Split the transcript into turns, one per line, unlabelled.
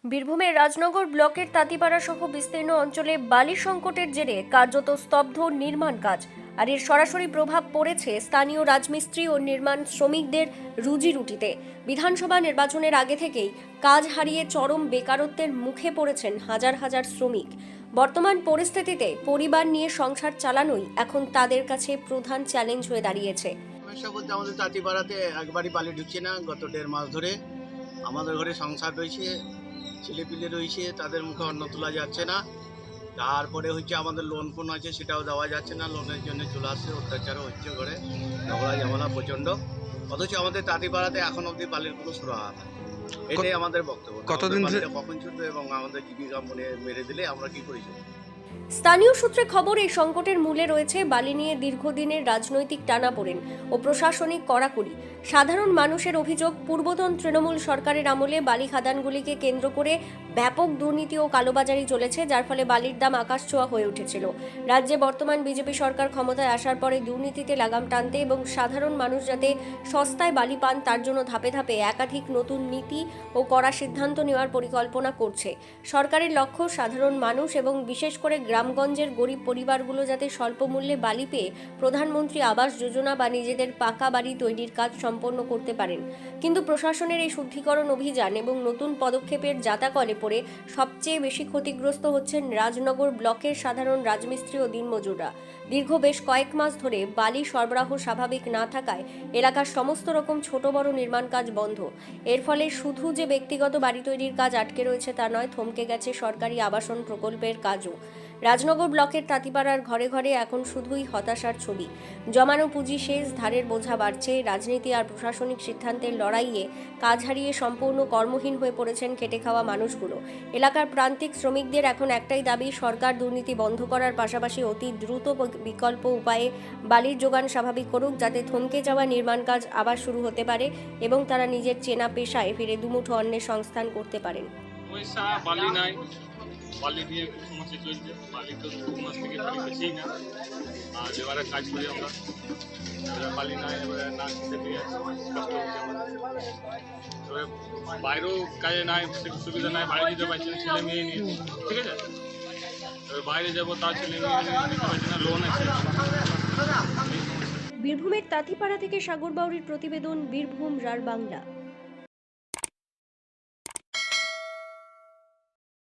বীরভূমের রাজনগর ব্লকের তাঁতিপাড়া সহ বিস্তীর্ণ অঞ্চলে বালি সংকটের জেরে কার্যত স্তব্ধ নির্মাণ কাজ। আর এর সরাসরি প্রভাব পড়েছে স্থানীয় রাজমিস্ত্রি ও নির্মাণ শ্রমিকদের রুজি রুটিতে। বিধানসভা নির্বাচনের আগে থেকেই কাজ হারিয়ে চরম বেকারত্বের মুখে পড়েছেন হাজার হাজার শ্রমিক। বর্তমান পরিস্থিতিতে পরিবার নিয়ে সংসার চালানোই এখন তাদের কাছে প্রধান চ্যালেঞ্জ হয়ে দাঁড়িয়েছে।
সমস্যা বলতে আমাদের তাঁতিপাড়াতে একবারই বালি ঢুকছে না। গত 1.5 মাস ধরে আমাদের ঘরে সংসার রয়েছে, ছেলেপিলে রয়েছে, তাদের মুখে অন্ন তোলা যাচ্ছে না। তারপরে হচ্ছে আমাদের লোন ফোন আছে, সেটাও দেওয়া যাচ্ছে না। লোনের জন্য চলে আসছে, অত্যাচারও হচ্ছে ঘরে, ঝগড়া ঝামেলা প্রচণ্ড। অথচ আমাদের তাঁতিপাড়াতে এখন অবধি বালির কোনো সুরাহা নেই। এটাই আমাদের বক্তব্য।
কতদিন ধরে
কখন ছুটবে এবং আমাদের জীবিকা মেরে দিলে আমরা কি করি?
স্থানীয় সূত্রে খবর, এই সংকটের মূলে রয়েছে বালি নিয়ে দীর্ঘদিনের রাজনৈতিক টানাপোড়েন ও প্রশাসনিক কড়াকড়ি। সাধারণ মানুষের অভিযোগ, পূর্বতন তৃণমূল সরকারের আমলে বালি খাদানগুলিকে কেন্দ্র করে ব্যাপক দুর্নীতি ও কালোবাজারি চলেছে, যার ফলে বালির দাম আকাশছোঁয়া হয়ে উঠেছিল। রাজ্যে বর্তমান বিজেপি সরকার ক্ষমতায় আসার পরে দুর্নীতিতে লাগাম টানতে এবং সাধারণ মানুষ যাতে সস্তায় বালি পান তার জন্য ধাপে ধাপে একাধিক নতুন নীতি ও কড়া সিদ্ধান্ত নেওয়ার পরিকল্পনা করছে। সরকারের লক্ষ্য সাধারণ মানুষ এবং বিশেষ করে গ্রামগঞ্জের গরিব পরিবারগুলো যাতে স্বল্প মূল্যে বালি পেয়ে প্রধানমন্ত্রী আবাস যোজনা বা নিজেদের পাকা বাড়ি তৈরির কাজ সম্পন্ন করতে পারেন। কিন্তু প্রশাসনের এই শুদ্ধিকরণ অভিযান এবং নতুন পদক্ষেপের জাতাকলে পড়ে সবচেয়ে বেশি ক্ষতিগ্রস্ত হচ্ছেন রাজনগর ব্লকের সাধারণ রাজমিস্ত্রি ও দিনমজুররা। দীর্ঘ বেশ কয়েক মাস ধরে বালি সরবরাহ স্বাভাবিক না থাকায় এলাকার সমস্ত রকম ছোট বড় নির্মাণ কাজ বন্ধ। এর ফলে শুধু যে ব্যক্তিগত বাড়ি তৈরির কাজ আটকে রয়েছে তা নয়, থমকে গেছে সরকারি আবাসন প্রকল্পের কাজও। রাজনগর ব্লকের তাঁতিপাড়ার ঘরে ঘরে এখন শুধুই হতাশার ছবি। জমানো পুঁজি শেষ, ধারের বোঝা বাড়ছে, রাজনীতি আর প্রশাসনিক সিদ্ধান্তের লড়াইয়ে কাজ হারিয়ে সম্পূর্ণ কর্মহীন হয়ে পড়েছেন খেটে খাওয়া মানুষগুলো। এলাকার প্রান্তিক শ্রমিকদের এখন একটাই দাবি, সরকার দুর্নীতি বন্ধ করার পাশাপাশি অতি দ্রুত বিকল্প উপায়ে বালির যোগান স্বাভাবিক করুক, যাতে থমকে যাওয়া নির্মাণ কাজ আবার শুরু হতে পারে এবং তারা নিজের চেনা পেশায় ফিরে দুমুঠো অন্নের সংস্থান করতে পারেন।
পয়সা বালি নাই, বালি দিয়ে খুব সমস্যা চলছে। বালি তো 2 মাস থেকে বালি বেশিই না, আর লেবারের কাজ করি আমরা। এবার বালি নাই, এবারে না খেতে পেয়ে আছি, কষ্ট হচ্ছে আমাদের। তবে বাইরেও কাজে নাই, সুবিধা নাই, বাইরে যেতে পারছি না, ছেলে মেয়ে নিয়ে, ঠিক আছে। তবে বাইরে যাবো, তার ছেলে মেয়ে নিয়ে দিতে পারছি না, লোন আছে।
বীরভূমের তাঁতিপাড়া থেকে সাগর বাউরির প্রতিবেদন, বীরভূম রার বাংলা।